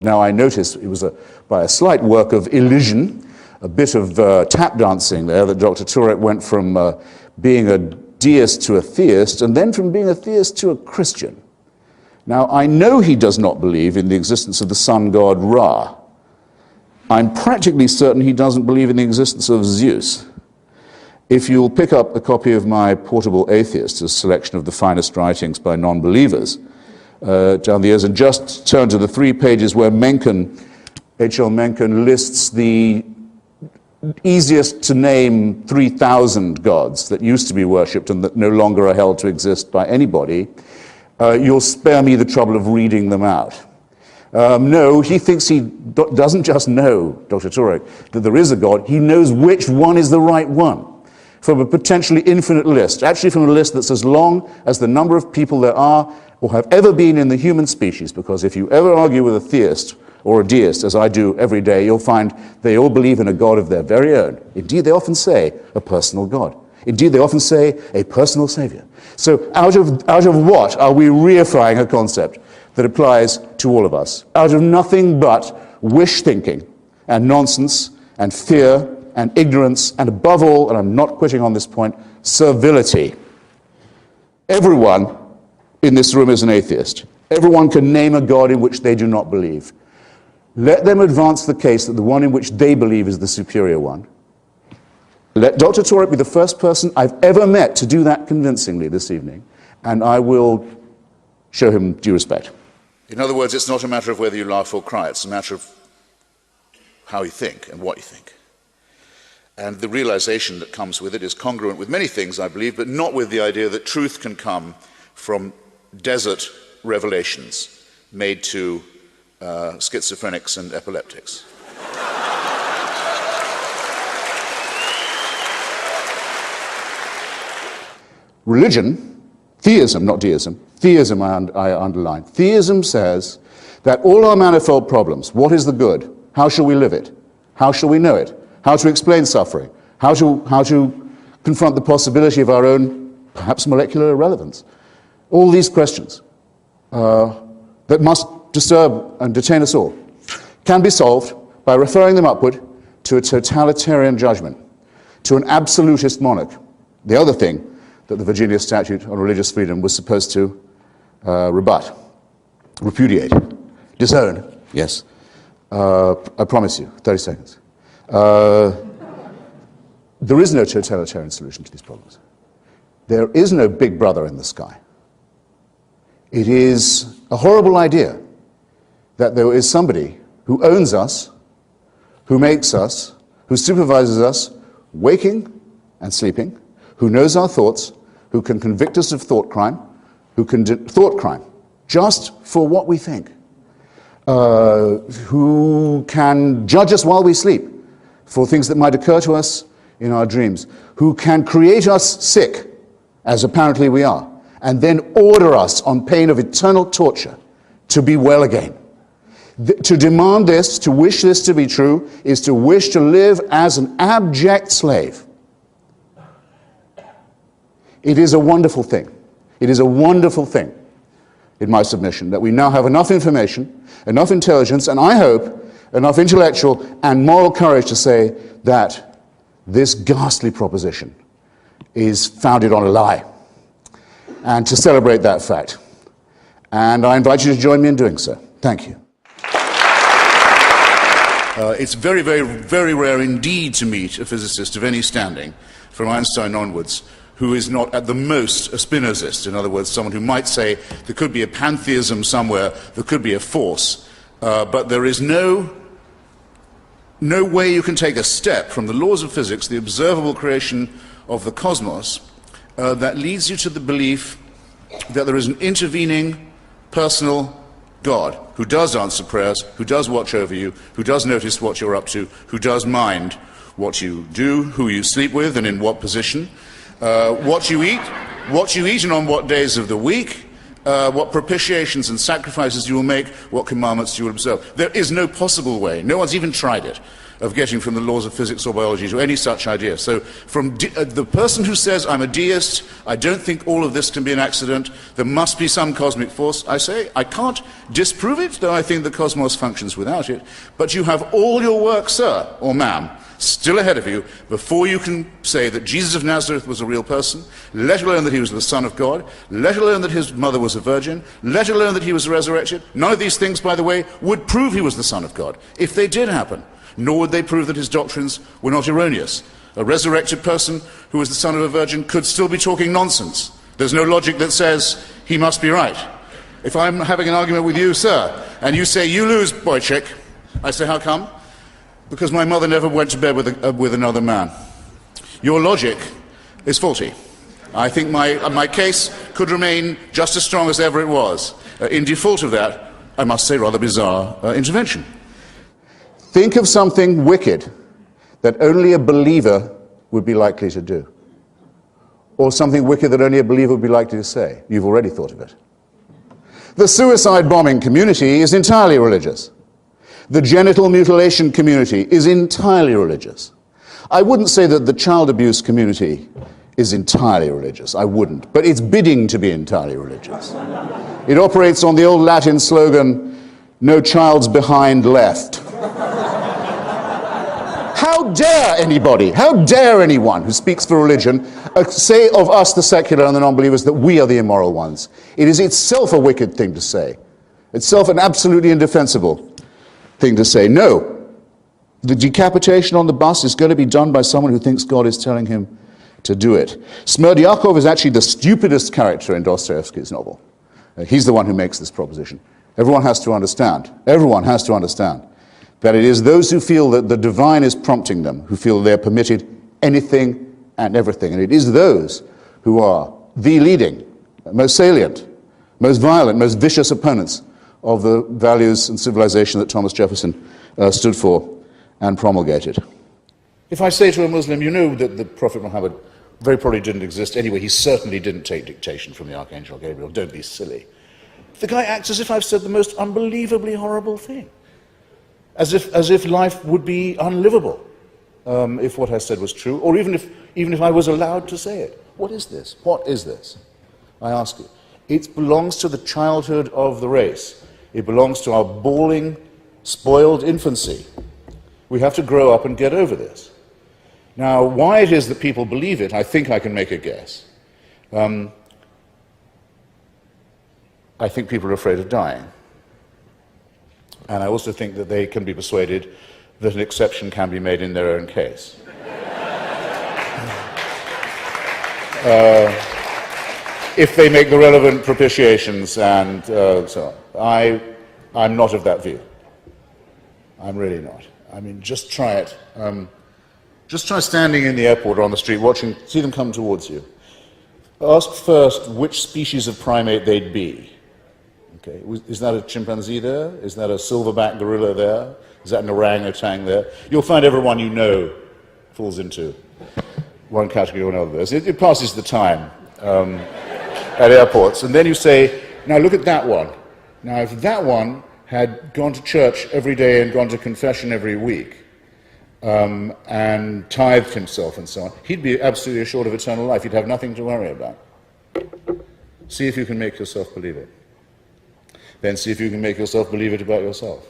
Now I notice it was by a slight work of elision, a bit of tap dancing there, that Dr. Turek went from being a deist to a theist, and then from being a theist to a Christian. Now I know he does not believe in the existence of the sun god Ra. I'm practically certain he doesn't believe in the existence of Zeus. If you'll pick up a copy of my Portable Atheist, a selection of the finest writings by non-believers, down the years, and just turn to the 3 pages where H.L. Mencken lists the easiest to name 3,000 gods that used to be worshipped and that no longer are held to exist by anybody, you'll spare me the trouble of reading them out. No, he thinks he doesn't just know, Dr. Turek, that there is a God, he knows which one is the right one from a potentially infinite list, actually from a list that's as long as the number of people there are or have ever been in the human species, because if you ever argue with a theist or a deist, as I do every day, you'll find they all believe in a God of their very own. Indeed, they often say a personal God. Indeed, they often say a personal savior. So out of what are we reifying a concept that applies to all of us? Out of nothing but wish thinking and nonsense and fear and ignorance and above all, and I'm not quitting on this point, servility. Everyone in this room is an atheist. Everyone can name a God in which they do not believe. Let them advance the case that the one in which they believe is the superior one. Let Dr. Turek be the first person I've ever met to do that convincingly this evening, and I will show him due respect. In other words, it's not a matter of whether you laugh or cry, it's a matter of how you think and what you think. And the realization that comes with it is congruent with many things, I believe, but not with the idea that truth can come from desert revelations made to schizophrenics and epileptics. Religion, theism, not deism, theism I underline. Theism says that all our manifold problems, what is the good? How shall we live it? How shall we know it? How to explain suffering? How to confront the possibility of our own, perhaps molecular irrelevance? All these questions that must disturb and detain us all can be solved by referring them upward to a totalitarian judgment, to an absolutist monarch. The other thing that the Virginia Statute on Religious Freedom was supposed to rebut, repudiate, disown. Yes, I promise you, 30 seconds. There is no totalitarian solution to these problems. There is no big brother in the sky. It is a horrible idea that there is somebody who owns us, who makes us, who supervises us, waking and sleeping, who knows our thoughts, who can convict us of thought crime, thought crime, just for what we think, who can judge us while we sleep for things that might occur to us in our dreams, who can create us sick, as apparently we are, and then order us on pain of eternal torture to be well again. To demand this, to wish this to be true, is to wish to live as an abject slave. It is a wonderful thing. It is a wonderful thing, in my submission, that we now have enough information, enough intelligence, and I hope enough intellectual and moral courage to say that this ghastly proposition is founded on a lie, and to celebrate that fact. And I invite you to join me in doing so. Thank you. It's very, very, very rare indeed to meet a physicist of any standing, from Einstein onwards, who is not at the most a Spinozist. In other words, someone who might say there could be a pantheism somewhere, there could be a force, but there is no way you can take a step from the laws of physics, the observable creation of the cosmos, that leads you to the belief that there is an intervening personal God who does answer prayers, who does watch over you, who does notice what you're up to, who does mind what you do, who you sleep with and in what position, what you eat and on what days of the week, what propitiations and sacrifices you will make, what commandments you will observe. There is no possible way, no one's even tried it, of getting from the laws of physics or biology to any such idea. So from the person who says, I'm a deist, I don't think all of this can be an accident, there must be some cosmic force, I say, I can't disprove it, though I think the cosmos functions without it, but you have all your work, sir, or ma'am, still ahead of you before you can say that Jesus of Nazareth was a real person, let alone that he was the Son of God, let alone that his mother was a virgin, let alone that he was resurrected. None of these things, by the way, would prove he was the Son of God, if they did happen, nor would they prove that his doctrines were not erroneous. A resurrected person who was the son of a virgin could still be talking nonsense. There's no logic that says he must be right. If I'm having an argument with you, sir, and you say, you lose, boy chick, I say, how come? Because my mother never went to bed with another man. Your logic is faulty. I think my case could remain just as strong as ever it was. In default of that, I must say, rather bizarre intervention. Think of something wicked that only a believer would be likely to do. Or something wicked that only a believer would be likely to say. You've already thought of it. The suicide bombing community is entirely religious. The genital mutilation community is entirely religious. I wouldn't say that the child abuse community is entirely religious. I wouldn't. But it's bidding to be entirely religious. It operates on the old Latin slogan, no child's behind left. How dare anybody, how dare anyone who speaks for religion say of us, the secular and the non-believers, that we are the immoral ones? It is itself a wicked thing to say. Itself an absolutely indefensible thing to say. No, the decapitation on the bus is going to be done by someone who thinks God is telling him to do it. Smerdyakov is actually the stupidest character in Dostoevsky's novel. He's the one who makes this proposition. Everyone has to understand that it is those who feel that the divine is prompting them, who feel they're permitted anything and everything. And it is those who are the leading, most salient, most violent, most vicious opponents of the values and civilization that Thomas Jefferson stood for and promulgated. If I say to a Muslim, you know that the Prophet Muhammad very probably didn't exist anyway, he certainly didn't take dictation from the Archangel Gabriel, don't be silly. The guy acts as if I've said the most unbelievably horrible thing. As if life would be unlivable if what I said was true, or even if I was allowed to say it. What is this? What is this? I ask you. It belongs to the childhood of the race. It belongs to our bawling, spoiled infancy. We have to grow up and get over this. Now, why it is that people believe it, I think I can make a guess. I think people are afraid of dying. And I also think that they can be persuaded that an exception can be made in their own case. If they make the relevant propitiations and so on. I'm not of that view. I'm really not. I mean, just try it. Just try standing in the airport or on the street, see them come towards you. Ask first which species of primate they'd be. Okay, is that a chimpanzee there? Is that a silverback gorilla there? Is that an orangutan there? You'll find everyone you know falls into one category or another. It passes the time at airports. And then you say, now look at that one. Now if that one had gone to church every day and gone to confession every week and tithed himself and so on, he'd be absolutely assured of eternal life. He'd have nothing to worry about. See if you can make yourself believe it. Then see if you can make yourself believe it about yourself.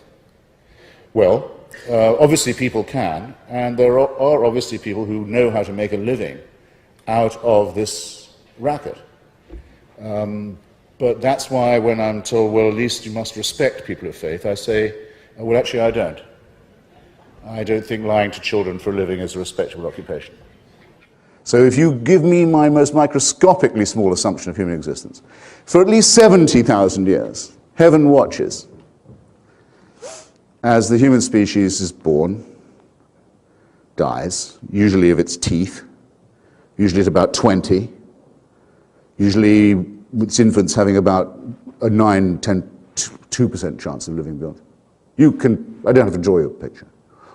Well, obviously people can, and there are obviously people who know how to make a living out of this racket. But that's why when I'm told, well, at least you must respect people of faith, I say, well, actually I don't. I don't think lying to children for a living is a respectable occupation. So if you give me my most microscopically small assumption of human existence, for at least 70,000 years, heaven watches as the human species is born, dies, usually of its teeth, usually at about 20, usually its infants having about a 9, 10, 2% chance of living beyond. I don't have to draw you a picture.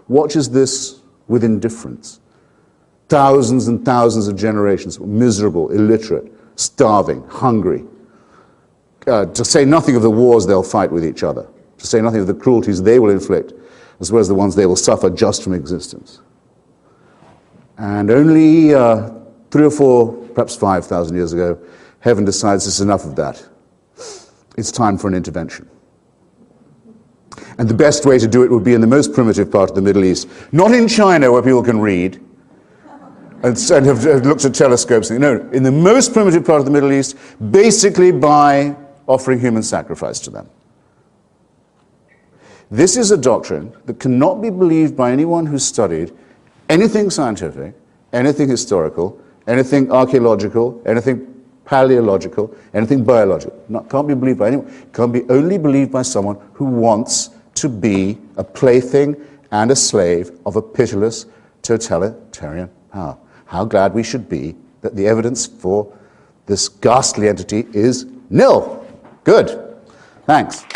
Watches this with indifference. Thousands and thousands of generations, miserable, illiterate, starving, hungry, to say nothing of the wars they'll fight with each other, to say nothing of the cruelties they will inflict as well as the ones they will suffer just from existence. And only 3 or 4, perhaps 5,000 years ago, heaven decides it's enough of that. It's time for an intervention. And the best way to do it would be in the most primitive part of the Middle East, not in China where people can read and have looked at telescopes. No, in the most primitive part of the Middle East, basically by offering human sacrifice to them. This is a doctrine that cannot be believed by anyone who's studied anything scientific, anything historical, anything archaeological, anything paleological, anything biological. Can't be believed by anyone. It can be only believed by someone who wants to be a plaything and a slave of a pitiless totalitarian power. How glad we should be that the evidence for this ghastly entity is nil. Good. Thanks.